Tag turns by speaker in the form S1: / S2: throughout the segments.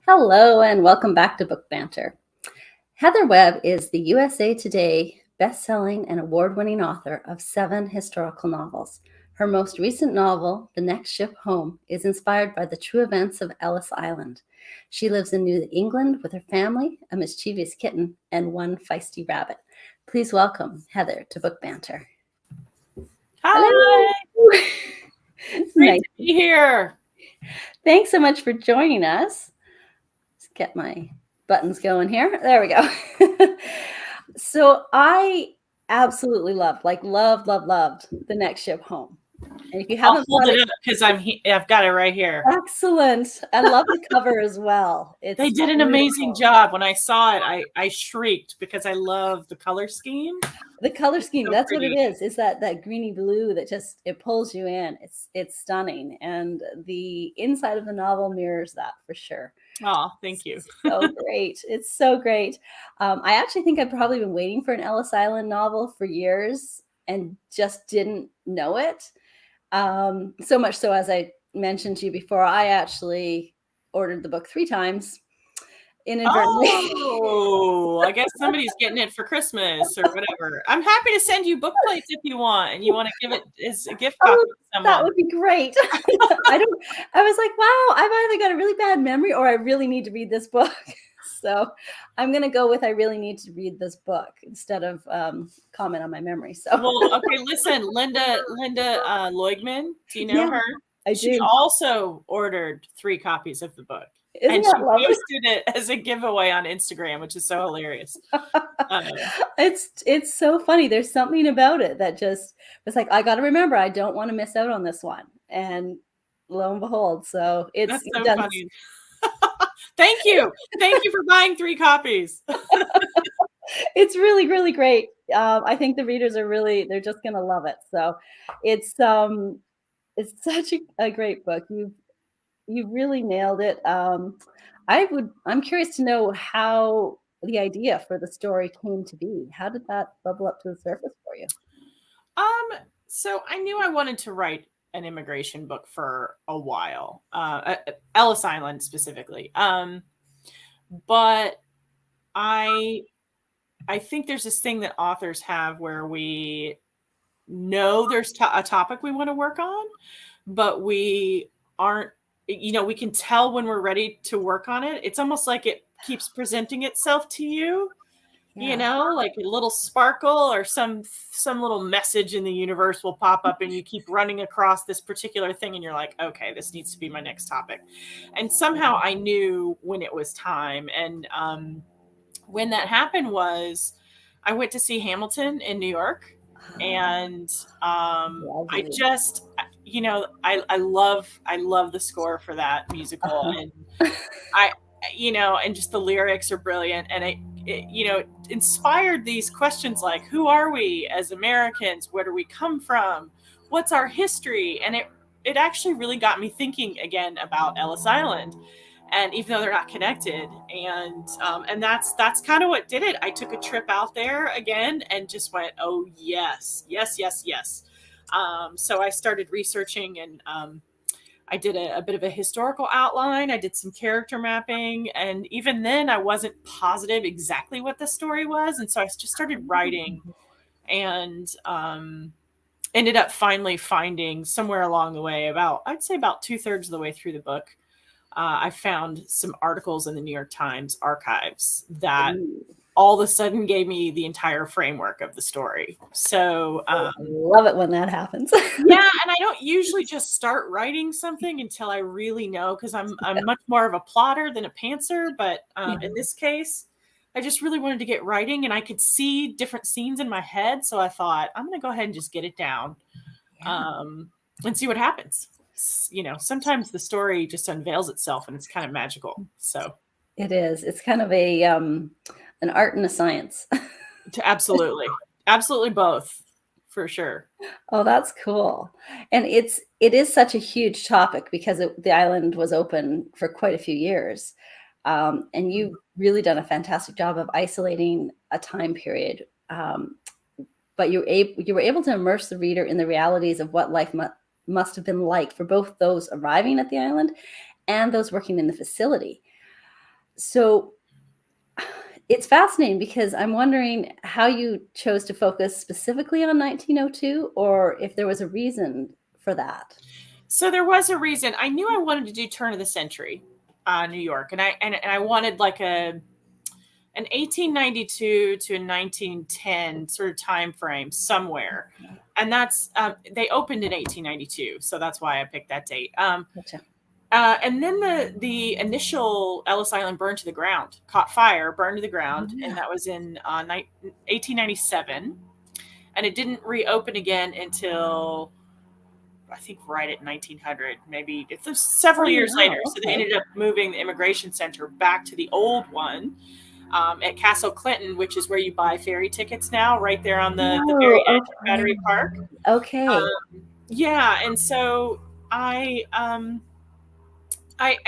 S1: Hello, and welcome back to Book Banter. Heather Webb is the USA Today best-selling and award-winning author of 7 historical novels. Her most recent novel, The Next Ship Home, is inspired by the true events of Ellis Island. She lives in New England with her family, a mischievous kitten, and one feisty rabbit. Please welcome Heather to Book Banter.
S2: Hi.
S1: Hello.
S2: Great to be here.
S1: Thanks so much for joining us. Let's get my buttons going here. There we go. So I absolutely loved The Next Ship Home. And if you
S2: I'll
S1: haven't
S2: hold it up because I've got it right here.
S1: Excellent. I love the cover as well.
S2: They did an amazing job. When I saw it, I shrieked because I love the color scheme.
S1: The color scheme,
S2: So
S1: that's
S2: pretty.
S1: what it is that greeny blue that just, it pulls you in. It's stunning. And the inside of the novel mirrors that for sure.
S2: Oh, thank you.
S1: So great. It's so great. I actually think I've probably been waiting for an Ellis Island novel for years and just didn't know it. So much so, as I mentioned to you before, I actually ordered the book 3 times inadvertently.
S2: Oh, I guess somebody's getting it for Christmas or whatever. I'm happy to send you book plates if you want, and you want to give it as a gift copy to someone.
S1: That would be great. I was like, wow, I've either got a really bad memory or I really need to read this book. So I'm going to go with I really need to read this book instead of comment on my memory. So
S2: well, okay, listen, Linda Leugman, do you know her?
S1: I
S2: She
S1: do.
S2: also ordered 3 copies of the book.
S1: Isn't
S2: and
S1: that
S2: she
S1: lovely?
S2: posted it as a giveaway on Instagram, which is so hilarious.
S1: It's so funny. There's something about it that just was like, I got to remember, I don't want to miss out on this one. And lo and behold, so
S2: that's so funny. Thank you for buying 3 copies.
S1: It's really, really great. I think the readers they're just gonna love it. So it's such a great book. You really nailed it. I'm curious to know how the idea for the story came to be. How did that bubble up to the surface for you?
S2: So I knew I wanted to write an immigration book for a while, Ellis Island specifically. But I think there's this thing that authors have where we know there's a topic we want to work on, but we aren't, we can tell when we're ready to work on it. It's almost like it keeps presenting itself to you, like a little sparkle or some little message in the universe will pop up and you keep running across this particular thing and you're like, okay, this needs to be my next topic. And somehow I knew when it was time. And when that happened was I went to see Hamilton in New York. And I just, I love the score for that musical. And and just the lyrics are brilliant. And it inspired these questions like, who are we as Americans? Where do we come from? What's our history? And it actually really got me thinking again about Ellis Island. And even though they're not connected, and that's kind of what did it. I took a trip out there again and just went, oh yes. So I started researching, and I did a bit of a historical outline. I did some character mapping, and even then I wasn't positive exactly what the story was. And so I just started writing, and ended up finally finding somewhere along the way, I'd say about 2/3 of the way through the book, I found some articles in the New York Times archives that all of a sudden gave me the entire framework of the story. So
S1: I love it when that happens.
S2: Yeah, and I don't usually just start writing something until I really know, because I'm much more of a plotter than a pantser. But in this case, I just really wanted to get writing, and I could see different scenes in my head. So I thought, I'm going to go ahead and just get it down, and see what happens. Sometimes the story just unveils itself and it's kind of magical. So
S1: it is. It's kind of an art and a science.
S2: Absolutely both, for sure.
S1: Oh, that's cool. And it is such a huge topic because the island was open for quite a few years. And you've really done a fantastic job of isolating a time period. But you were able to immerse the reader in the realities of what life must have been like for both those arriving at the island and those working in the facility. So it's fascinating because I'm wondering how you chose to focus specifically on 1902, or if there was a reason for that.
S2: So there was a reason. I knew I wanted to do turn of the century, New York, and I wanted like an 1892 to a 1910 sort of time frame somewhere, and that's they opened in 1892, so that's why I picked that date.
S1: Gotcha.
S2: And then the initial Ellis Island burned to the ground, caught fire, burned to the ground,
S1: Yeah.
S2: and that was in 1897, and it didn't reopen again until I think right at 1900, maybe it's several years
S1: wow,
S2: later. So they
S1: okay.
S2: ended up moving the immigration center back to the old one at Castle Clinton, which is where you buy ferry tickets now, right there on the very
S1: Oh,
S2: edge of Battery Park.
S1: okay.
S2: Yeah, and so I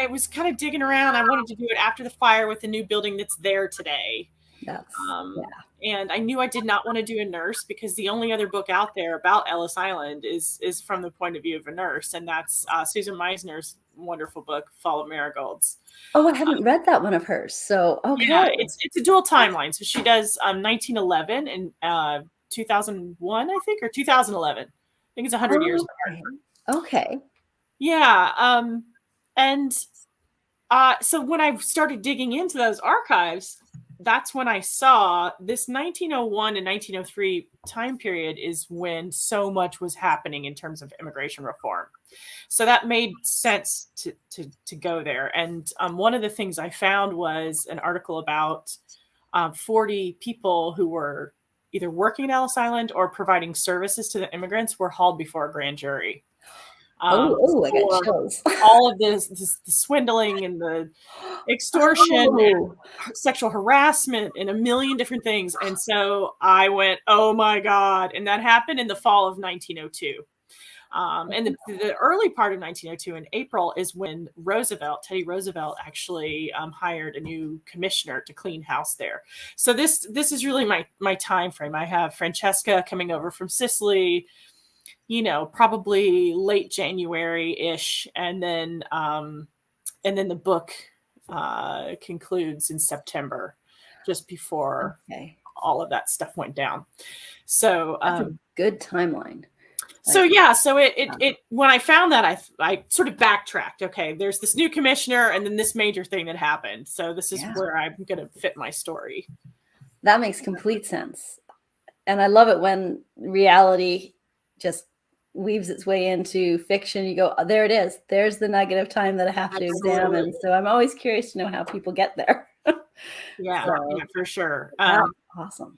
S2: was kind of digging around. I wanted to do it after the fire with the new building that's there today.
S1: That's
S2: Um,
S1: yeah.
S2: and I knew I did not want to do a nurse because the only other book out there about Ellis Island is from the point of view of a nurse, and that's Susan Meisner's wonderful book, Fall of Marigolds.
S1: Oh, I hadn't read that one of hers. So okay.
S2: Yeah, it's a dual timeline. So she does 1911 and 2001, I think, or 2011. I think it's 100 years apart.
S1: Okay.
S2: Yeah, and so when I started digging into those archives, that's when I saw this 1901 and 1903 time period is when so much was happening in terms of immigration reform. So that made sense to go there. And one of the things I found was an article about 40 people who were either working at Ellis Island or providing services to the immigrants were hauled before a grand jury.
S1: I got chills.
S2: All of this the swindling and the extortion and sexual harassment and a million different things. And so I went, oh my God. And that happened in the fall of 1902. And the early part of 1902 in April is when Teddy Roosevelt actually hired a new commissioner to clean house there. So this is really my time frame. I have Francesca coming over from Sicily, probably late January-ish. And then the book concludes in September, just before all of that stuff went down. So
S1: that's a good timeline.
S2: So yeah, so it when I found that I sort of backtracked. Okay, there's this new commissioner and then this major thing that happened. So this is where I'm going to fit my story.
S1: That makes complete sense. And I love it when reality just weaves its way into fiction. You go, oh, there it is. There's the nugget of time that I have to examine. So I'm always curious to know how people get there.
S2: Yeah, for sure.
S1: Awesome.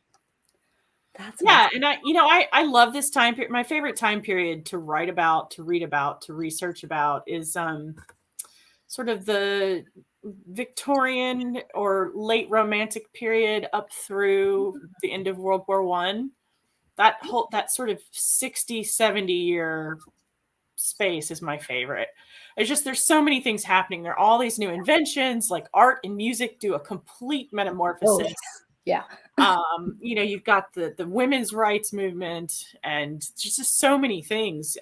S1: That's
S2: awesome. And I love this time period. My favorite time period to write about, to read about, to research about is sort of the Victorian or late Romantic period up through the end of World War I. That sort of 60, 70 year space is my favorite. It's just, there's so many things happening. There are all these new inventions, like art and music do a complete metamorphosis.
S1: Yeah.
S2: You've got the women's rights movement and just so many things.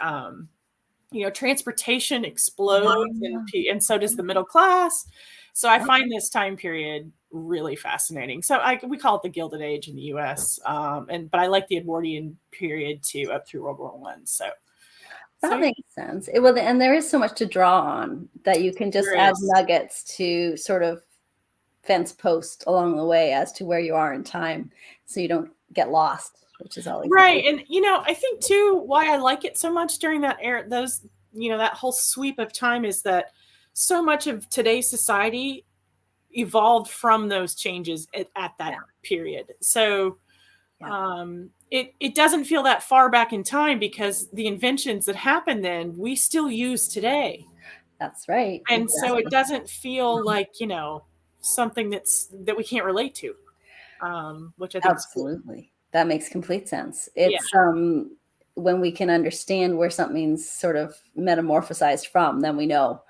S2: Transportation explodes and so does the middle class. So I find this time period really fascinating. So we call it the Gilded Age in the U.S. But I like the Edwardian period too, up through World War I. So
S1: that makes sense. And there is so much to draw on that you can just add nuggets to sort of fence post along the way as to where you are in time, so you don't get lost, which is always
S2: right. And I think too why I like it so much during that era, that whole sweep of time, is that so much of today's society evolved from those changes at that period. So it doesn't feel that far back in time because the inventions that happened then we still use today.
S1: That's right.
S2: And so it doesn't feel like something that we can't relate to, which I think
S1: absolutely is cool. That makes complete sense. It's when we can understand where something's sort of metamorphosized from, then we know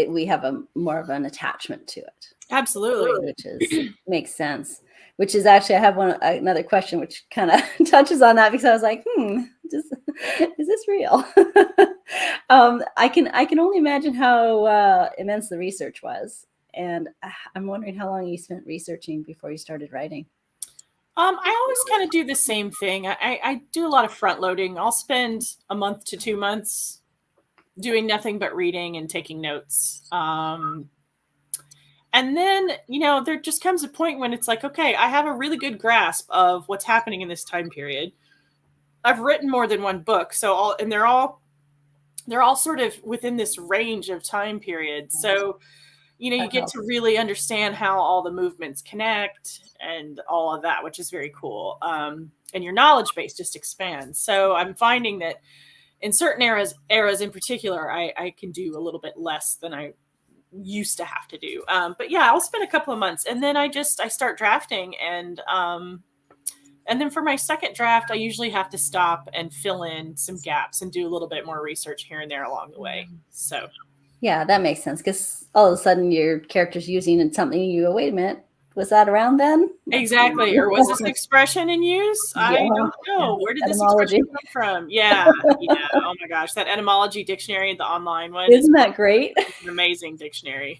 S1: we have more of an attachment to it.
S2: Absolutely.
S1: Which makes sense. Which is actually, I have another question which kind of touches on that, because I was like, is this real? I can only imagine how immense the research was. And I'm wondering how long you spent researching before you started writing.
S2: I always kind of do the same thing. I do a lot of front loading. I'll spend a month to 2 months doing nothing but reading and taking notes. And then, there just comes a point when it's like, okay, I have a really good grasp of what's happening in this time period. I've written more than one book, they're all sort of within this range of time periods. So, you get to really understand how all the movements connect and all of that, which is very cool. And your knowledge base just expands. So I'm finding that in certain eras in particular, I can do a little bit less than I used to have to do. But yeah, I'll spend a couple of months, and then I start drafting, and then for my second draft, I usually have to stop and fill in some gaps and do a little bit more research here and there along the way. So
S1: yeah, that makes sense, because all of a sudden your character's using something, you go, wait a minute, was that around then?
S2: Exactly. Or was this expression in use? I don't know. Where did this expression come from? Yeah. Oh my gosh, that etymology dictionary, the online one.
S1: Isn't that great?
S2: It's an amazing dictionary.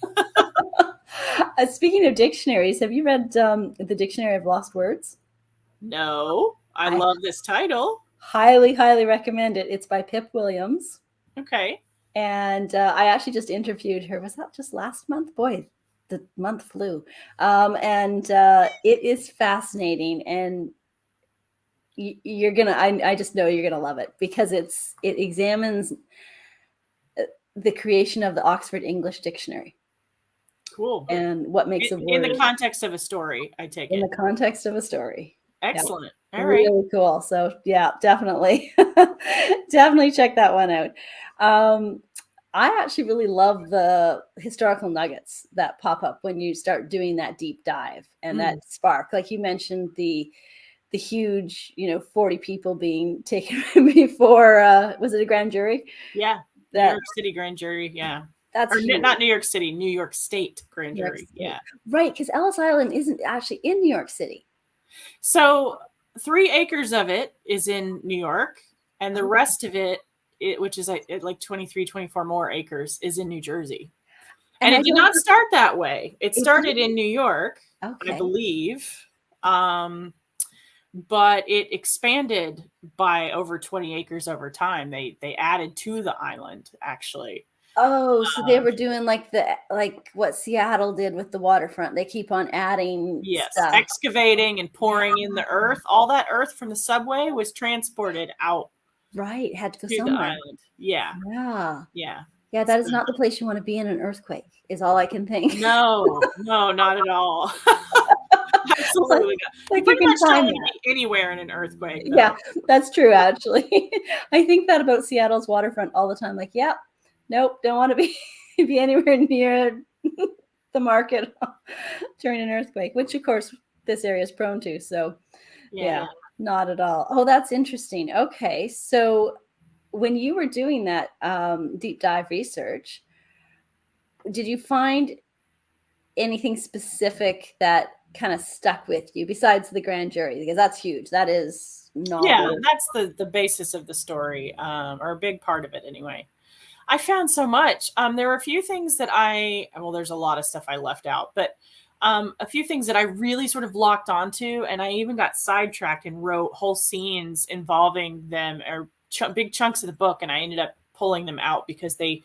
S1: Speaking of dictionaries, have you read the Dictionary of Lost Words?
S2: No. I love this title.
S1: Highly, highly recommend it. It's by Pip Williams.
S2: Okay.
S1: And I actually just interviewed her. Was that just last month? Boy, the month flew. And it is fascinating. And you're going to, I just know you're going to love it, because it examines the creation of the Oxford English Dictionary.
S2: Cool.
S1: And what makes a word.
S2: In the context of a story, I take it.
S1: In the context of a story.
S2: Excellent.
S1: Yep. All right. Really cool. So yeah, definitely, definitely check that one out. I actually really love the historical nuggets that pop up when you start doing that deep dive and that spark. Like you mentioned, the huge, 40 people being taken before, was it a grand jury?
S2: Yeah. New York City grand jury. Yeah.
S1: That's
S2: not New York City, New York State grand jury. Yeah.
S1: Right. Because Ellis Island isn't actually in New York City.
S2: So 3 acres of it is in New York, and the rest of it, which is like 23, 24 more acres, is in New Jersey. And it did not start that way. It started in New York, I believe. But it expanded by over 20 acres over time. They added to the island, actually.
S1: Oh, so they were doing like what Seattle did with the waterfront. They keep on adding stuff.
S2: Excavating and pouring in the earth. All that earth from the subway was transported out.
S1: Right, had to go
S2: to
S1: somewhere.
S2: The island. Yeah.
S1: Yeah.
S2: Yeah.
S1: Yeah, that is not the place you want to be in an earthquake, is all I can think.
S2: No, not at all. Absolutely not.
S1: Like
S2: you pretty much don't want to be anywhere in an earthquake. Though.
S1: Yeah, that's true, actually. I think that about Seattle's waterfront all the time. Like, yep, nope, don't want to be anywhere near the market during an earthquake, which of course this area is prone to. So yeah, not at all. Oh, that's interesting. Okay, so when you were doing that deep dive research, did you find anything specific that kind of stuck with you besides the grand jury? Because that's huge. That is novel.
S2: Yeah, that's the basis of the story, or a big part of it anyway. I found so much. There were a few things that there's a lot of stuff I left out, but a few things that I really sort of locked onto, and I even got sidetracked and wrote whole scenes involving them, or big chunks of the book, and I ended up pulling them out because they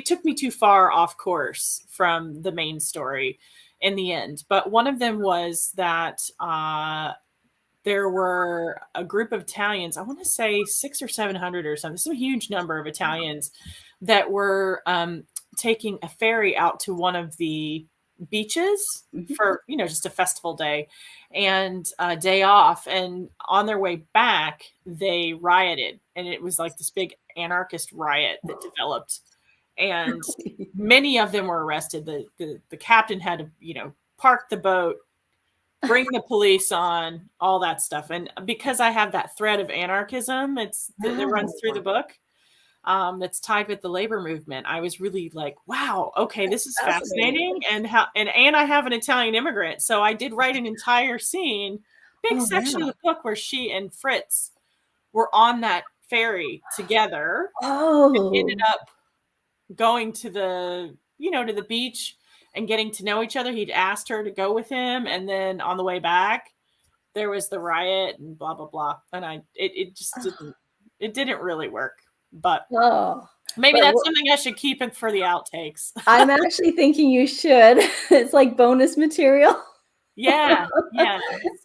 S2: took me too far off course from the main story in the end. But one of them was that there were a group of Italians, I want to say 600 or 700 or something. This is a huge number of Italians that were taking a ferry out to one of the beaches for, just a festival day and a day off. And on their way back, they rioted. And it was like this big anarchist riot that developed. And many of them were arrested. The captain had to, park the boat, bring the police on, all that stuff. And because I have that thread of anarchism, that runs through the book, that's tied with the labor movement, I was really like, wow, okay, this is fascinating. And I have an Italian immigrant. So I did write an entire scene, big section of the book where she and Fritz were on that ferry together. And ended up going to the, to the beach and getting to know each other. He'd asked her to go with him, and then on the way back, there was the riot and blah blah blah. And it just didn't really work. But maybe that's something I should keep it for the outtakes.
S1: I'm actually thinking you should. It's like bonus material.
S2: Yeah.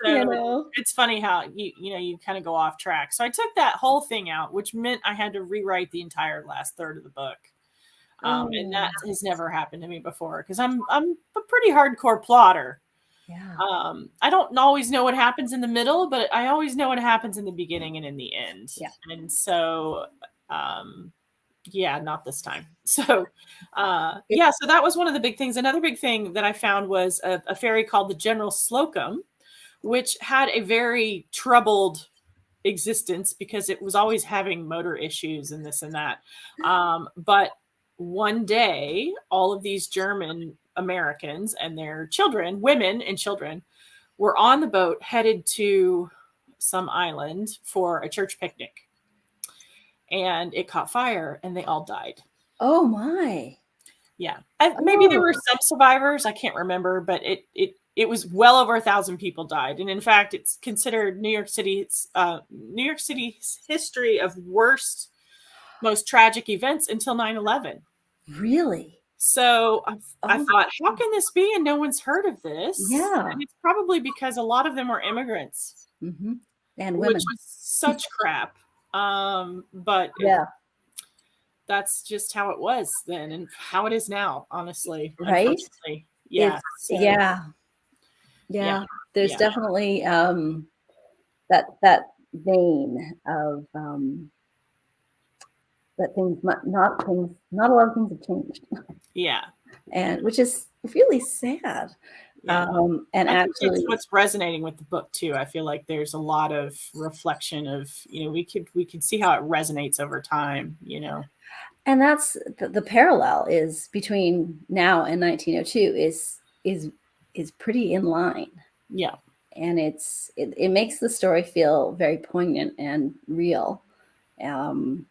S1: So
S2: it's funny how you kind of go off track. So I took that whole thing out, which meant I had to rewrite the entire last third of the book. And that has never happened to me before, because I'm a pretty hardcore plotter.
S1: Yeah.
S2: I don't always know what happens in the middle, but I always know what happens in the beginning and in the end.
S1: Yeah.
S2: And so, not this time. So, so that was one of the big things. Another big thing that I found was a fairy called the General Slocum, which had a very troubled existence because it was always having motor issues and this and that. But one day, all of these German Americans and their children, women and children, were on the boat headed to some island for a church picnic. And it caught fire and they all died.
S1: Oh my.
S2: Yeah. Maybe there were some survivors. I can't remember, but it was well over 1,000 people died. And in fact, it's considered New York City's history of worst, most tragic events until 9/11.
S1: Really?
S2: So I thought, how can this be? And no one's heard of this.
S1: Yeah.
S2: And it's probably because a lot of them were immigrants.
S1: Mm-hmm. And women.
S2: Which is such crap. But
S1: yeah,
S2: that's just how it was then and how it is now, honestly.
S1: Right?
S2: Yeah.
S1: Yeah. There's definitely that vein of that not a lot of things have changed.
S2: Yeah.
S1: And which is really sad.
S2: Yeah.
S1: And actually,
S2: it's what's resonating with the book too. I feel like there's a lot of reflection of, we could see how it resonates over time,
S1: And that's the parallel is between now and 1902 is pretty in line.
S2: Yeah.
S1: And it makes the story feel very poignant and real. And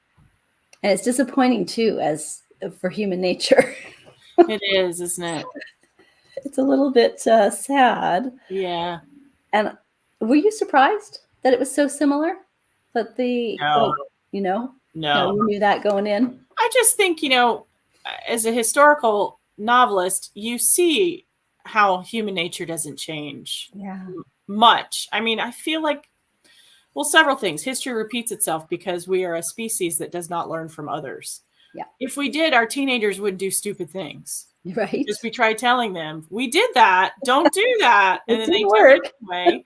S1: it's disappointing too, as for human nature.
S2: It is, isn't it?
S1: It's a little bit sad.
S2: Yeah.
S1: And were you surprised that it was so similar? That
S2: No.
S1: No,
S2: you
S1: knew that going in.
S2: I just think, as a historical novelist, you see how human nature doesn't change much. I mean, I feel like, several things. History repeats itself because we are a species that does not learn from others.
S1: Yeah.
S2: If we did, our teenagers would do stupid things.
S1: Right.
S2: Just we try telling them, we did that, don't do that. And then they
S1: work.
S2: do it anyway.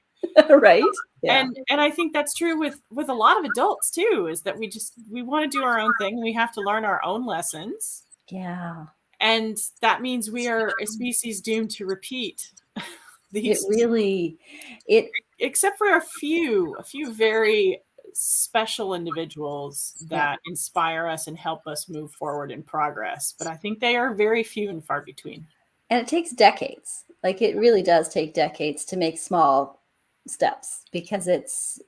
S1: Right. Yeah.
S2: And I think that's true with a lot of adults too, is that we want to do our own thing. We have to learn our own lessons.
S1: Yeah.
S2: And that means we are a species doomed to repeat these. Except for a few very special individuals that inspire us and help us move forward in progress. But I think they are very few and far between.
S1: And it takes decades. Like it really does take decades to make small steps, because it's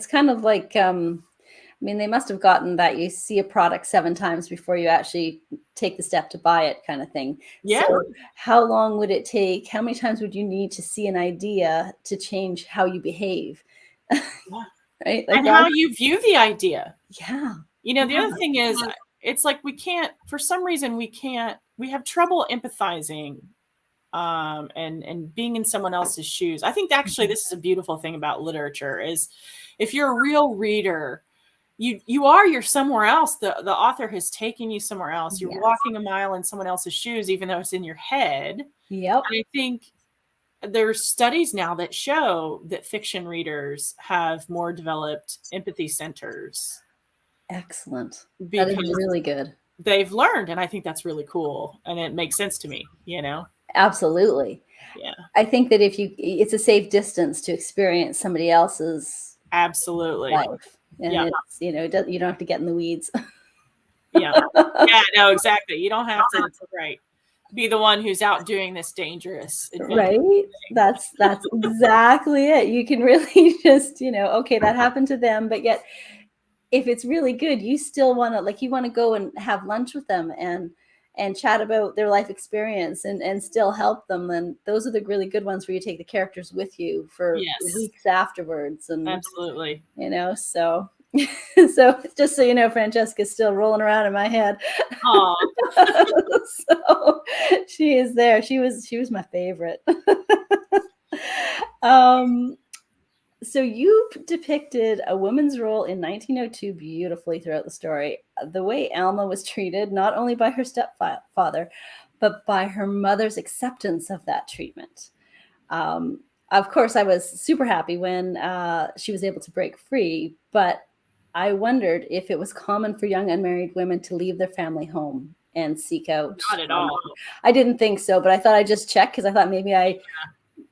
S1: kind of like, they must have gotten that you see a product 7 times before you actually take the step to buy it kind of thing.
S2: Yeah.
S1: So how long would it take? How many times would you need to see an idea to change how you behave?
S2: Yeah.
S1: Right?
S2: Like how you view the idea.
S1: Yeah.
S2: The other thing is, it's like for some reason, we have trouble empathizing and being in someone else's shoes. I think actually this is a beautiful thing about literature is if you're a real reader, you're somewhere else. The author has taken you somewhere else. You're walking a mile in someone else's shoes, even though it's in your head.
S1: Yep.
S2: And I think there's studies now that show that fiction readers have more developed empathy centers.
S1: Excellent. That is really good.
S2: They've learned, and I think that's really cool. And it makes sense to me,
S1: Absolutely.
S2: Yeah.
S1: I think that it's a safe distance to experience somebody else's life. And it's, you don't have to get in the weeds.
S2: Yeah. Yeah, no, exactly. You don't have to be the one who's out doing this dangerous adventure.
S1: Right. That's exactly it. You can really just, okay, that happened to them, but yet if it's really good, you still want to go and have lunch with them and and chat about their life experience and still help them, then those are the really good ones where you take the characters with you for
S2: Yes,
S1: weeks afterwards. And
S2: absolutely.
S1: so so just so you know, Francesca's still rolling around in my head.
S2: Aw.
S1: So she is there. She was my favorite. um so you depicted a woman's role in 1902 beautifully throughout the story. The way Alma was treated, not only by her stepfather, but by her mother's acceptance of that treatment. Um, of course, I was super happy when she was able to break free, but I wondered if it was common for young unmarried women to leave their family home and seek out.
S2: Not at all.
S1: I didn't think so, but I thought I'd just check because I thought maybe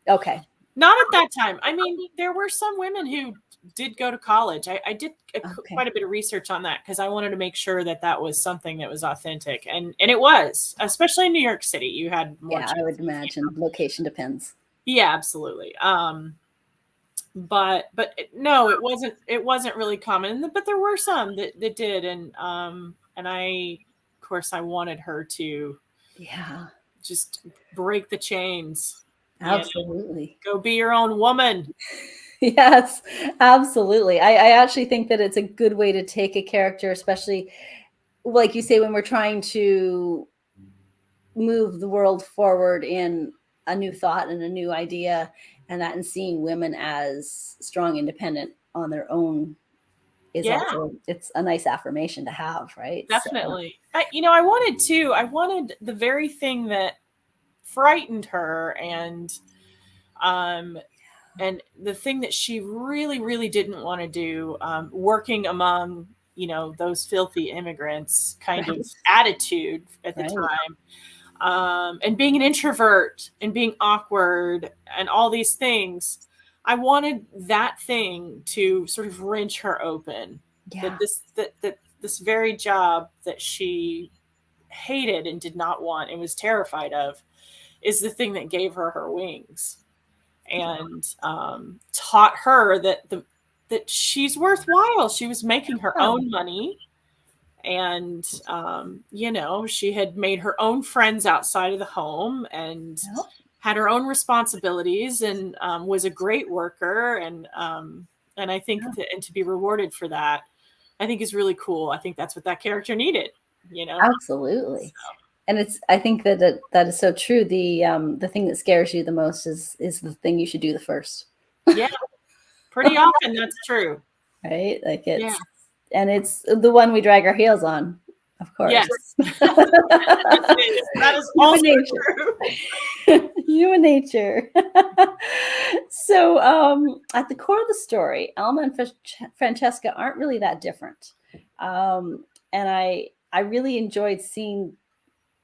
S1: okay.
S2: Not at that time. I mean, there were some women who did go to college. I did quite a bit of research on that because I wanted to make sure that that was something that was authentic, and it was, especially in New York City. You had more.
S1: Yeah, I would imagine location depends.
S2: Yeah, absolutely. But no, it wasn't really common. But there were some that did, and I, of course, I wanted her to, just break the chains.
S1: Absolutely.
S2: Go be your own woman.
S1: Yes, absolutely. I actually think that it's a good way to take a character, especially like you say, when we're trying to move the world forward in a new thought and a new idea, and seeing women as strong, independent on their own is also, it's a nice affirmation to have, right?
S2: Definitely. So. I wanted the very thing that frightened her, and the thing that she really, really didn't want to do, working among, those filthy immigrants kind of attitude at the time, and being an introvert and being awkward and all these things. I wanted that thing to sort of wrench her open.
S1: Yeah.
S2: That this very job that she hated and did not want and was terrified of is the thing that gave her her wings, and taught her that she's worthwhile. She was making her own money, and she had made her own friends outside of the home, and had her own responsibilities, and was a great worker, and I think and to be rewarded for that, I think is really cool. I think that's what that character needed.
S1: Absolutely. So. And I think that is so true. The thing that scares you the most is the thing you should do the first.
S2: Yeah, pretty often that's true.
S1: Right? Like and it's the one we drag our heels on, of course.
S2: Yes. That is also true.
S1: Human nature. So at the core of the story, Alma and Francesca aren't really that different. And I really enjoyed seeing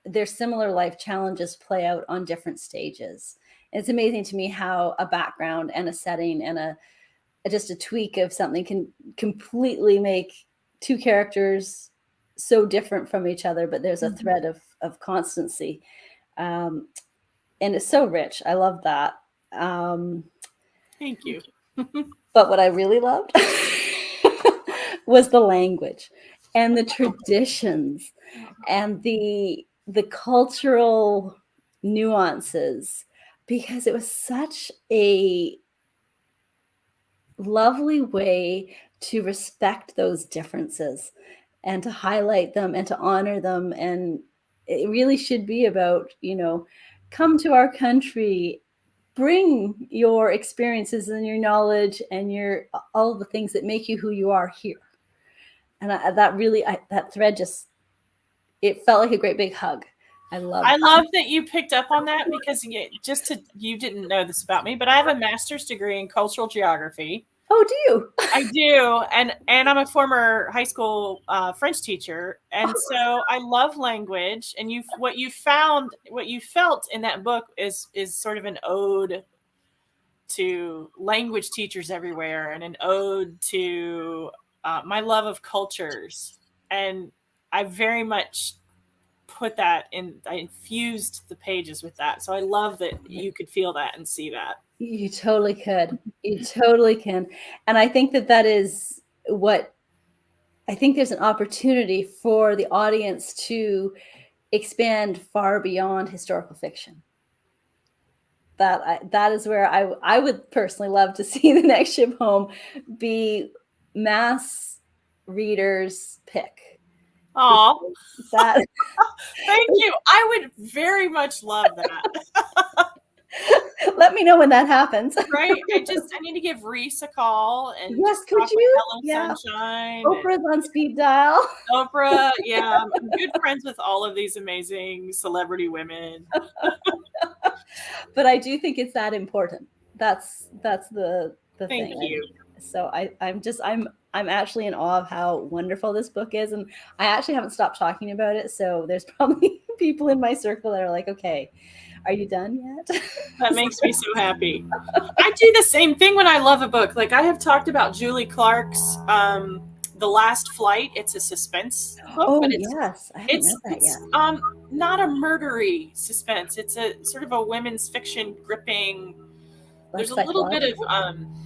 S1: their similar life challenges play out on different stages. And it's amazing to me how a background and a setting and just a tweak of something can completely make two characters so different from each other, but there's a thread of constancy. And it's so rich. I love that.
S2: Thank you.
S1: But what I really loved was the language and the traditions and the cultural nuances, because it was such a lovely way to respect those differences and to highlight them and to honor them. And it really should be about, come to our country, bring your experiences and your knowledge and all the things that make you who you are here. And that thread it felt like a great big hug. I love
S2: that you picked up on that, because you didn't know this about me, but I have a master's degree in cultural geography.
S1: Oh, do you?
S2: I do. And I'm a former high school French teacher. And so I love language. And what you felt in that book is sort of an ode to language teachers everywhere, and an ode to my love of cultures. And I very much put that in. I infused the pages with that. So I love that you could feel that and see that.
S1: You totally could. You totally can. And I think that is what I think there's an opportunity for the audience to expand far beyond historical fiction. That is where I would personally love to see the next ship home be mass readers pick.
S2: Oh,
S1: That
S2: thank you. I would very much love that.
S1: let me know when that happens.
S2: Right? I need to give Reese a call and
S1: Yes,
S2: just
S1: could
S2: talk with
S1: you?
S2: Hello
S1: Yeah.
S2: Sunshine and
S1: Oprah's on speed dial.
S2: Oprah. Yeah, I'm good friends with all of these amazing celebrity women.
S1: But I do think it's that important. That's the
S2: Thank
S1: thing.
S2: you.
S1: So I'm actually in awe of how wonderful this book is, and I actually haven't stopped talking about it. So there's probably people in my circle that are like, "Okay, are you done yet?"
S2: That makes me so happy. I do the same thing when I love a book. Like I have talked about Julie Clark's The Last Flight. It's a suspense book,
S1: Oh
S2: but
S1: yes, I haven't read that yet.
S2: not a murdery suspense. It's a sort of a women's fiction gripping.
S1: Like
S2: There's a little bit of
S1: psychological.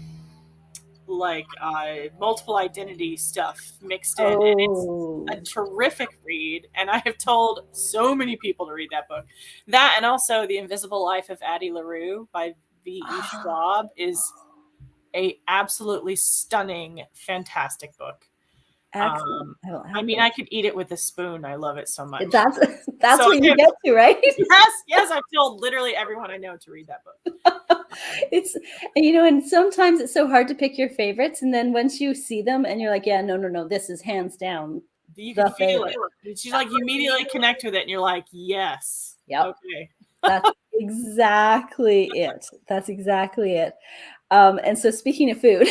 S2: Multiple identity stuff mixed in, and it's
S1: Oh,
S2: a terrific read. And I have told so many people to read that book. That and also The Invisible Life of Addie LaRue by V.E. Schwab is a absolutely stunning, fantastic book.
S1: excellent.
S2: I mean, I could eat it with a spoon. I love it so much.
S1: That's
S2: So
S1: what you get to, right?
S2: yes, I've told literally everyone I know to read that book.
S1: It's, and sometimes it's so hard to pick your favorites, and then once you see them and you're like, yeah, no, this is hands down
S2: You
S1: the
S2: can feel
S1: favorite.
S2: it. She's like, you immediately connect with it, and you're like, yes.
S1: Yep.
S2: Okay.
S1: That's exactly it. That's exactly it. And so speaking of food,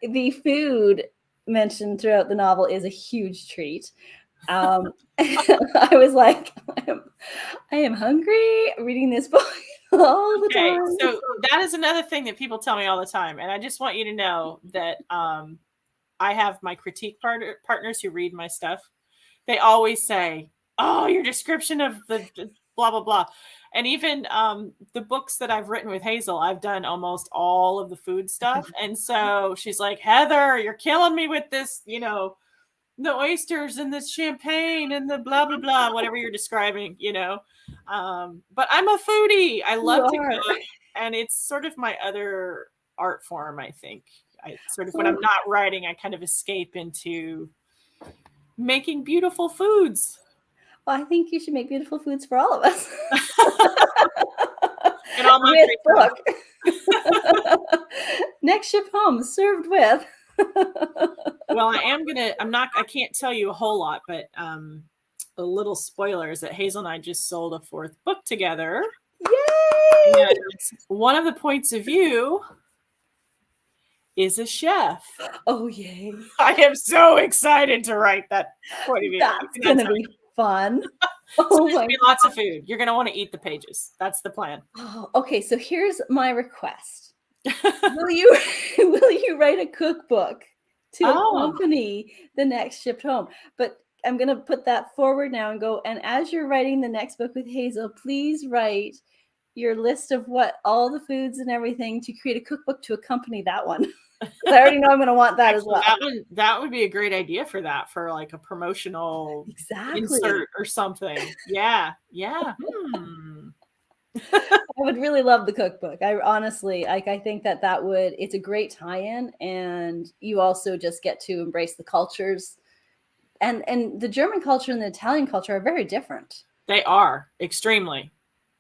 S1: the food mentioned throughout the novel is a huge treat. I was like, I am hungry reading this book all the time.
S2: So that is another thing that people tell me all the time. And I just want you to know that I have my critique partners who read my stuff. They always say, oh, your description of the blah, blah, blah. And even the books that I've written with Hazel, I've done almost all of the food stuff. And so she's like, Heather, you're killing me with this, the oysters and the champagne and the blah, blah, blah, whatever you're describing, But I'm a foodie. I love to cook. And it's sort of my other art form, I think. When I'm not writing, I kind of escape into making beautiful foods.
S1: Well, I think you should make beautiful foods for all of us.
S2: And all my
S1: book. Next ship home served with.
S2: Well, I can't tell you a whole lot, but a little spoiler is that Hazel and I just sold a 4th book together.
S1: Yay!
S2: And one of the points of view is a chef.
S1: Oh, yay.
S2: I am so excited to write that point of view.
S1: That's going to be fun.
S2: So there's going to be lots of food. You're going to want to eat the pages. That's the plan.
S1: Oh, okay, so here's my request. Will you write a cookbook to accompany the next shipped home? But I'm going to put that forward now and go, and as you're writing the next book with Hazel, please write your list of what all the foods and everything to create a cookbook to accompany that one. I already know I'm going to want that as well.
S2: That would be a great idea for that, for like a promotional insert or something. Yeah.
S1: I would really love the cookbook. I honestly, I think it's a great tie-in, and you also just get to embrace the cultures, and the German culture and the Italian culture are very different.
S2: They are extremely,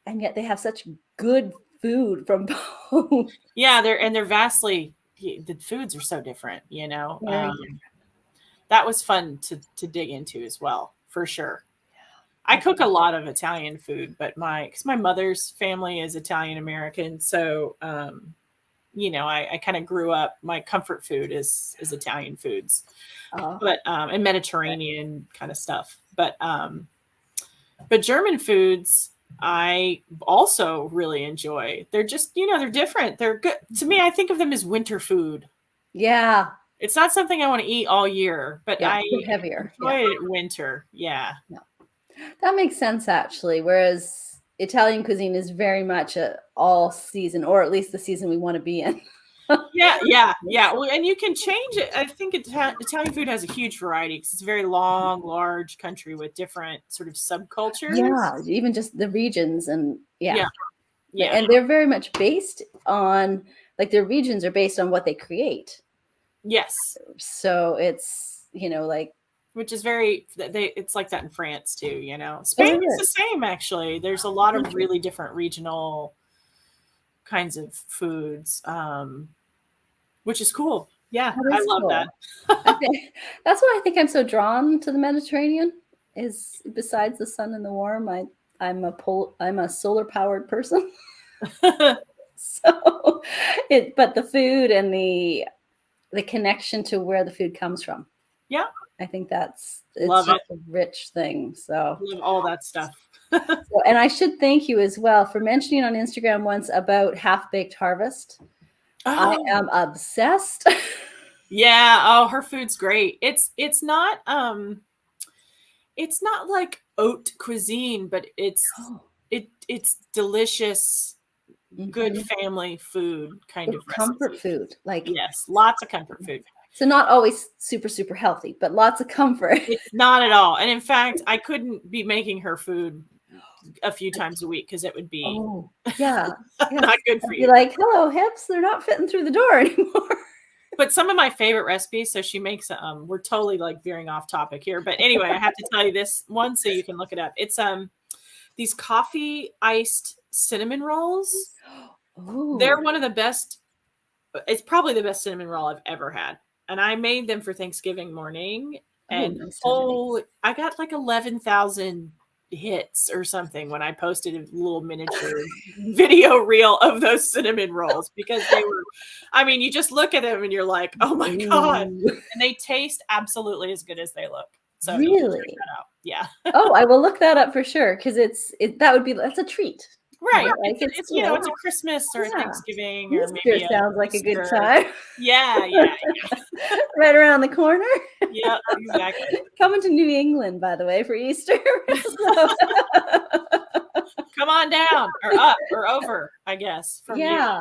S1: and yet they have such good food from both.
S2: Yeah, they're vastly. The foods are so different,
S1: Very different.
S2: That was fun to dig into as well, for sure. I cook a lot of Italian food, but because my mother's family is Italian American, so I kind of grew up. My comfort food is Italian foods, but and Mediterranean kind of stuff. But German foods I also really enjoy. They're just they're different. They're good to me. I think of them as winter food.
S1: Yeah.
S2: It's not something I want to eat all year, but I
S1: heavier.
S2: enjoy it winter. Yeah.
S1: That makes sense, actually. Whereas Italian cuisine is very much a all season, or at least the season we want to be in.
S2: Yeah. Well, and you can change it. I think Italian food has a huge variety because it's a very long, large country with different sort of subcultures.
S1: Yeah, even just the regions and
S2: Yeah.
S1: And they're very much based on, like, their regions are based on what they create.
S2: Yes.
S1: So it's, like,
S2: which is it's like that in France too, Spain is the same, actually. There's a lot of really different regional kinds of foods, which is cool. Yeah, I love that.
S1: That's why I think I'm so drawn to the Mediterranean, is besides the sun and the warm, I'm a solar powered person. So but the food and the connection to where the food comes from.
S2: Yeah.
S1: I think it's
S2: love
S1: just a rich thing. So
S2: love all that stuff.
S1: And I should thank you as well for mentioning on Instagram once about Half Baked Harvest. I am obsessed.
S2: Yeah. Oh, her food's great. It's not like haute cuisine, but it's delicious, good family food kind of
S1: comfort food. Like,
S2: yes, lots of comfort food.
S1: So not always super, super healthy, but lots of comfort.
S2: It's not at all. And in fact, I couldn't be making her food a few times a week because it would be not good for you.
S1: Be like, hello, hips, they're not fitting through the door anymore.
S2: But some of my favorite recipes, so she makes, we're totally like veering off topic here. But anyway, I have to tell you this one so you can look it up. It's these coffee iced cinnamon rolls. Ooh. They're one of the best. It's probably the best cinnamon roll I've ever had. And I made them for Thanksgiving morning. And I got like 11,000 hits or something when I posted a little miniature video reel of those cinnamon rolls, because they were, you just look at them and you're like, oh my God. And they taste absolutely as good as they look. So
S1: really?
S2: You can check that out. Yeah.
S1: Oh, I will look that up for sure, because that's a treat.
S2: Right. Like it's it's a Christmas or a Thanksgiving or maybe
S1: sounds like a good time.
S2: Yeah.
S1: Right around the corner.
S2: Yeah, exactly.
S1: Coming to New England, by the way, for Easter.
S2: Come on down or up or over, I guess. From you.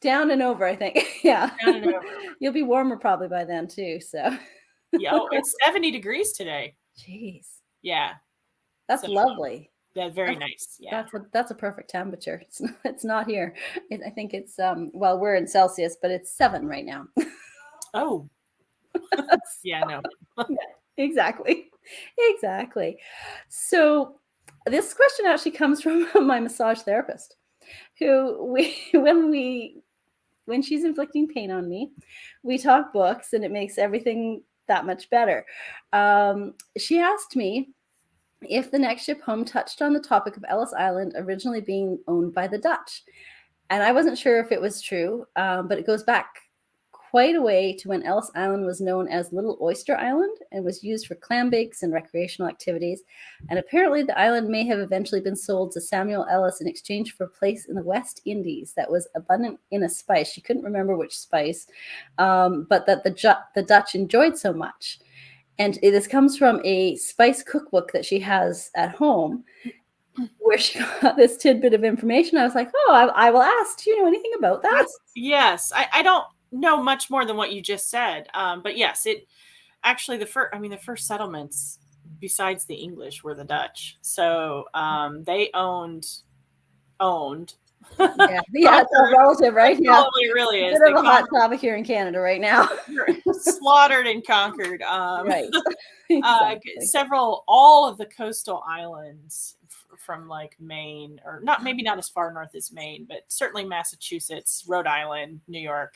S1: Down and over, I think. Yeah.
S2: Down and over.
S1: You'll be warmer probably by then too. So.
S2: It's 70 degrees today.
S1: Jeez.
S2: Yeah.
S1: That's lovely.
S2: That's very nice. Yeah.
S1: That's a perfect temperature. It's not here. I think it's we're in Celsius, but it's 7 right now.
S2: Oh. Yeah, no.
S1: Exactly. So this question actually comes from my massage therapist, who when she's inflicting pain on me, we talk books and it makes everything that much better. She asked me if the next ship home touched on the topic of Ellis Island originally being owned by the Dutch. And I wasn't sure if it was true, but it goes back quite a way to when Ellis Island was known as Little Oyster Island and was used for clam bakes and recreational activities. And apparently the island may have eventually been sold to Samuel Ellis in exchange for a place in the West Indies that was abundant in a spice. She couldn't remember which spice, but that the Dutch enjoyed so much. And this comes from a spice cookbook that she has at home, where she got this tidbit of information. I was like, I will ask, do you know anything about that?
S2: Yes. I don't know much more than what you just said. But yes, it actually, the first settlements besides the English were the Dutch. So they owned.
S1: Yeah, it's a relative, right?
S2: Yeah, it really is.
S1: Bit of a hot topic here in Canada right now.
S2: Slaughtered and conquered.
S1: Right. Exactly.
S2: All of the coastal islands from like Maine, or maybe not as far north as Maine, but certainly Massachusetts, Rhode Island, New York.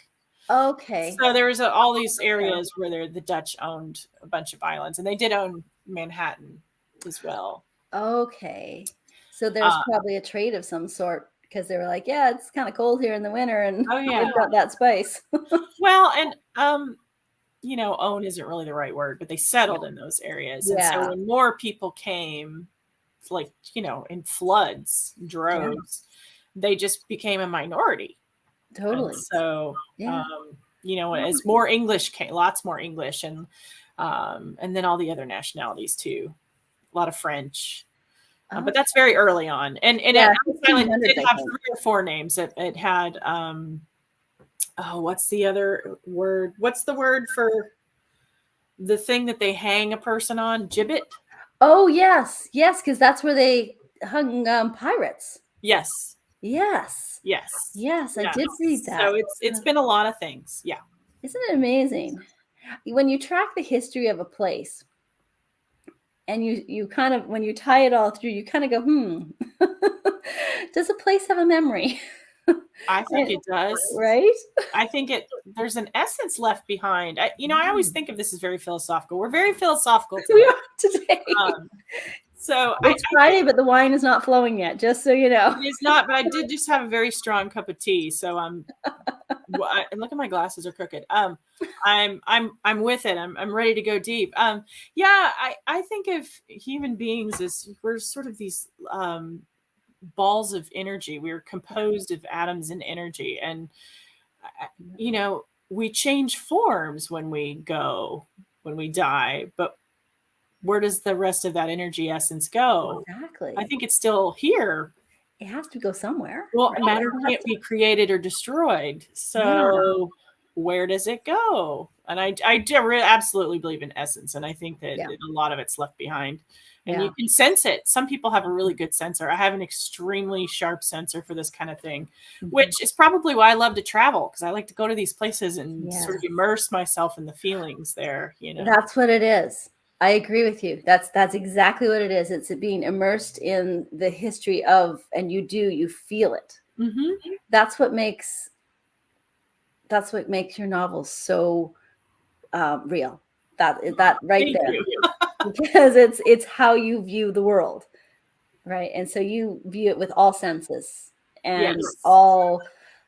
S1: Okay.
S2: So there was all these areas where the Dutch owned a bunch of islands, and they did own Manhattan as well.
S1: Okay. So there's probably a trade of some sort, because they were like, yeah, it's kind of cold here in the winter, and we've got that spice.
S2: Well, and own isn't really the right word, but they settled in those areas. And so when more people came, like, in floods, droves, they just became a minority.
S1: Totally.
S2: And so, as more English came, lots more English, and then all the other nationalities too, a lot of French. But that's very early on. And Ellis Island did have 3 or 4 names. It had Oh, what's the other word? What's the word for the thing that they hang a person on? Gibbet?
S1: Oh, yes. Yes, because that's where they hung pirates.
S2: Yes.
S1: Yes.
S2: Yes.
S1: Yes, I
S2: Yeah.
S1: did see
S2: So
S1: that.
S2: it's been a lot of things. Yeah.
S1: Isn't it amazing? When you track the history of a place and you kind of, when you tie it all through, you kind of go, does a place have a memory?
S2: I think it does.
S1: Right?
S2: I think there's an essence left behind. I always think of this as very philosophical. We're very philosophical
S1: We
S2: today.
S1: are today.
S2: Um, so I
S1: It's Friday, but the wine is not flowing yet, just so you know.
S2: It is not, but I did just have a very strong cup of tea, so and look at my glasses are crooked. I'm with it. I'm ready to go deep. Yeah, I think of human beings as we're sort of these balls of energy. We're composed of atoms and energy, and we change forms when we die, but where does the rest of that energy essence go? I
S1: Exactly.
S2: think it's still here.
S1: It has to go somewhere,
S2: Well,
S1: right?
S2: matter can't be created or destroyed.
S1: Yeah,
S2: So where does it go? And I do absolutely believe in essence. And I think that
S1: yeah,
S2: a lot of it's left behind. And you
S1: yeah.
S2: can sense it. Some people have a really good sensor. I have an extremely sharp sensor for this kind of thing,
S1: Mhm.
S2: which is probably why I love to travel, because I like to go to these places and sort of
S1: Yes.
S2: immerse myself in the feelings there.
S1: That's what it is. I agree with you. That's exactly what it is. It's being immersed in the history of, and you feel it.
S2: Hmm.
S1: That's what makes your novels so real. That right
S2: Thank
S1: there,
S2: you.
S1: because it's how you view the world, right? And so you view it with all senses and
S2: Yes.
S1: all,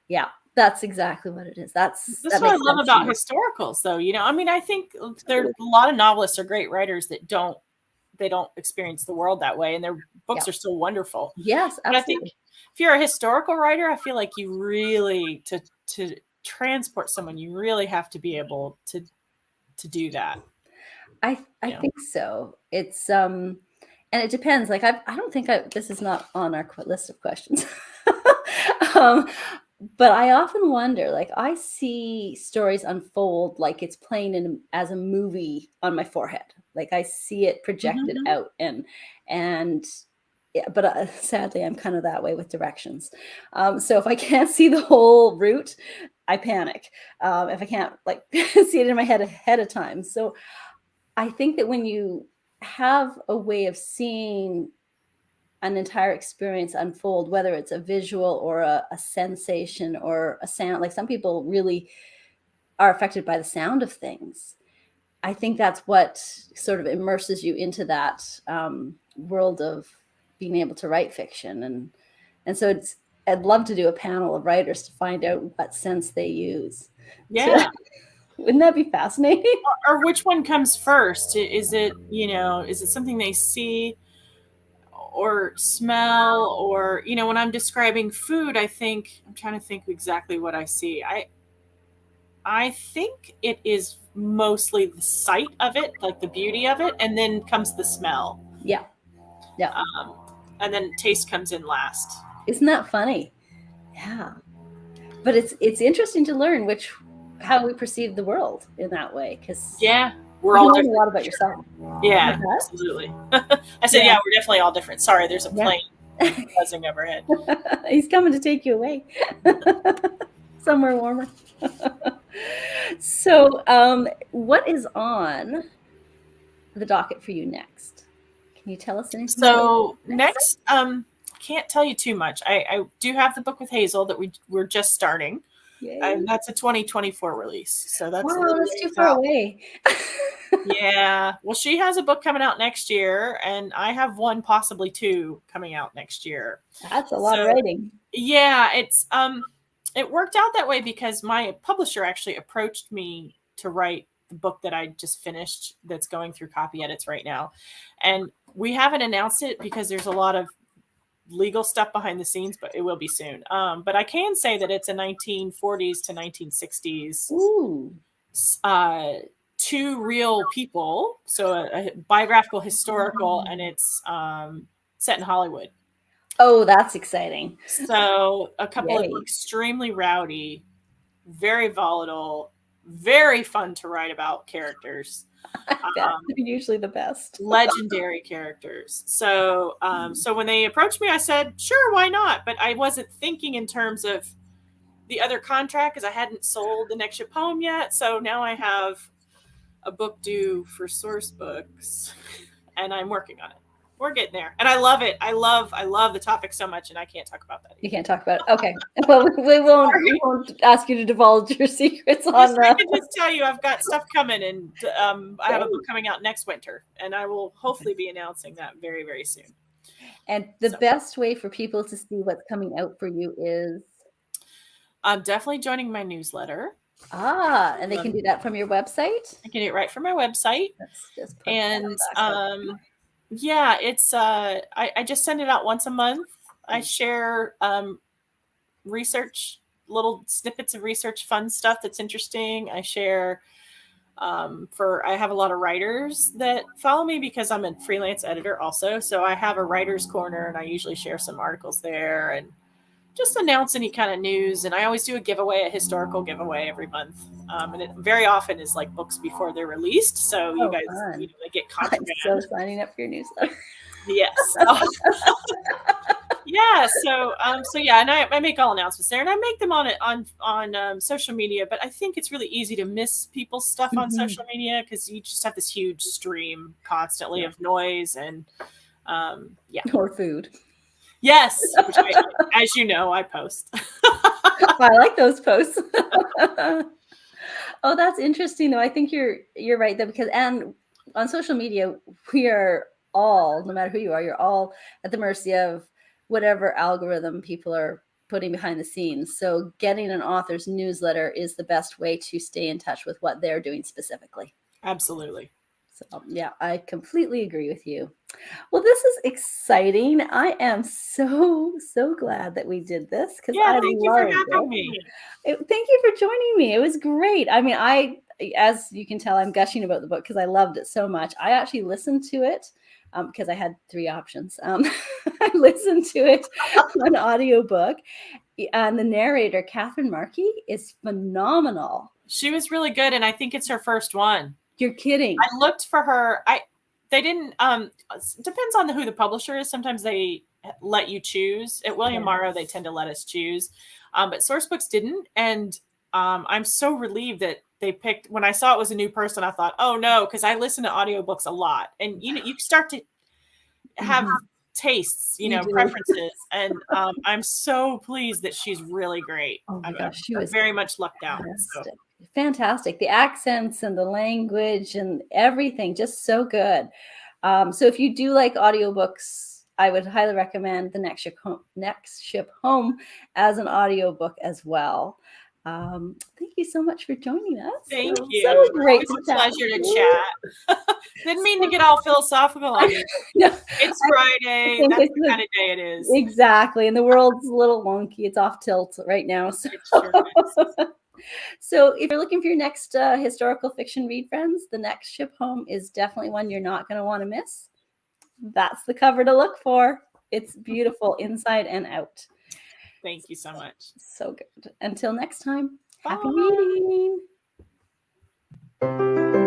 S1: yeah. That's exactly what it is.
S2: That's
S1: That
S2: what I
S1: makes
S2: love
S1: sense to
S2: about
S1: me.
S2: historicals, though. I mean, I think there
S1: Totally.
S2: a lot of novelists are great writers that don't experience the world that way, and their
S1: Yeah.
S2: books are so wonderful.
S1: Yes,
S2: But I think
S1: absolutely.
S2: if you're a historical writer, I feel like you really to transport someone, you really have to be able to do that.
S1: I
S2: You know.
S1: think so. It's and it depends. Like I don't think this is not on our list of questions. um, but I often wonder, like I see stories unfold like it's playing in as a movie on my forehead. Like I see it projected
S2: Mhm.
S1: out and yeah, but sadly I'm kind of that way with directions. So if I can't see the whole route, I panic. If I can't like see it in my head ahead of time. So I think that when you have a way of seeing an entire experience unfold, whether it's a visual or a sensation or a sound, like some people really are affected by the sound of things. I think that's what sort of immerses you into that world of being able to write fiction, and so I'd love to do a panel of writers to find out what sense they use. To
S2: Yeah.
S1: wouldn't that be fascinating?
S2: Or which one comes first? Is it something they see or smell, or when I'm describing food, I'm trying to think exactly what I see. I think it is mostly the sight of it, like the beauty of it, and then comes the smell.
S1: Yeah, yeah.
S2: Um, and then taste comes in last.
S1: Isn't that funny? Yeah. But it's interesting to learn how we perceive the world in that way, because
S2: Yeah, we're
S1: you
S2: all
S1: learn a
S2: different.
S1: lot about yourself.
S2: Yeah,
S1: What's that?
S2: absolutely. I said,
S1: Yeah,
S2: yeah, we're definitely all different. Sorry, there's a
S1: yeah.
S2: plane buzzing overhead.
S1: He's coming to take you away somewhere warmer. So, what is on the docket for you next? Can you tell us anything about
S2: So
S1: next?
S2: next, can't tell you too much. I do have the book with Hazel that we're just starting.
S1: Yay!
S2: And that's a 2024 release, so that's a
S1: Wow,
S2: little
S1: that's too
S2: ways
S1: far
S2: out.
S1: away.
S2: Yeah. Well, she has a book coming out next year, and I have one, possibly two, coming out next year.
S1: That's a lot of
S2: So
S1: writing.
S2: yeah, it worked out that way because my publisher actually approached me to write the book that I just finished that's going through copy edits right now. And we haven't announced it because there's a lot of legal stuff behind the scenes, but it will be soon. But I can say that it's a 1940s to 1960s
S1: Ooh.
S2: uh, two real people, so a biographical historical, and it's set in Hollywood.
S1: Oh, that's exciting.
S2: So a couple of
S1: Yay.
S2: extremely rowdy, very volatile, very fun to write about characters.
S1: That's usually the best.
S2: Legendary characters. So so when they approached me, I said, sure, why not? But I wasn't thinking in terms of the other contract because I hadn't sold the next ship home yet. So now I have a book due for Source Books and I'm working on it. We're getting there. And I love it. I love the topic so much, and I can't talk about that.
S1: You can't talk about it. Okay. Well, we won't ask you to divulge your secrets on
S2: I can just tell you I've got stuff coming, and I have a book coming out next winter, and I will hopefully be announcing that very, very soon.
S1: And the best way for people to see what's coming out for you is?
S2: I'm definitely joining my newsletter.
S1: And they can do that from your website?
S2: I can do it right from my website.
S1: Let's just put
S2: and yeah, it's I just send it out once a month. I share research, little snippets of research, fun stuff that's interesting. I share I have a lot of writers that follow me because I'm a freelance editor also. So I have a writer's corner, and I usually share some articles there and just announce any kind of news. And I always do a historical giveaway every month. And it very often is like books before they're released. So you guys, they get contraband.
S1: I'm so signing up for your newsletter.
S2: Yes. Yeah. So yeah, and I make all announcements there, and I make them on social media. But I think it's really easy to miss people's stuff on social media because you just have this huge stream constantly of noise and
S1: or food.
S2: Yes, which as you know, I post.
S1: I like those posts. Oh, that's interesting, though. I think you're right, though, because and on social media, we are all, no matter who you are, you're all at the mercy of whatever algorithm people are putting behind the scenes. So getting an author's newsletter is the best way to stay in touch with what they're doing specifically.
S2: Absolutely.
S1: So yeah, I completely agree with you. Well, this is exciting. I am so glad that we did this because
S2: thank you for having me.
S1: Thank you for joining me. It was great. I mean, as you can tell, I'm gushing about the book because I loved it so much. I actually listened to it because I had 3 options. I listened to it on audiobook, and the narrator, Catherine Markey, is phenomenal.
S2: She was really good, and I think it's her first one.
S1: You're kidding.
S2: I looked for her. They didn't. Depends on who the publisher is. Sometimes they let you choose. At William Morrow, they tend to let us choose, but Sourcebooks didn't. And I'm so relieved that they picked. When I saw it was a new person, I thought, oh no, because I listen to audiobooks a lot, and you start to have tastes, preferences, and I'm so pleased that she's really great.
S1: Oh my gosh, she was
S2: very much lucked out.
S1: Fantastic. The accents and the language and everything, just so good. So if you do like audiobooks, I would highly recommend The Next Ship Home as an audiobook as well. Thank you so much for joining us.
S2: Thank you.
S1: So great.
S2: It's a pleasure to chat. Didn't mean to get all philosophical on you. No, it's Friday. That's the kind of day it is.
S1: Exactly. And the world's a little wonky. It's off tilt right now. So. So if you're looking for your next historical fiction read, friends, The Next Ship Home is definitely one you're not going to want to miss. That's the cover to look for. It's beautiful inside and out.
S2: Thank you so much.
S1: So good. Until next time,
S2: Bye.
S1: Happy reading.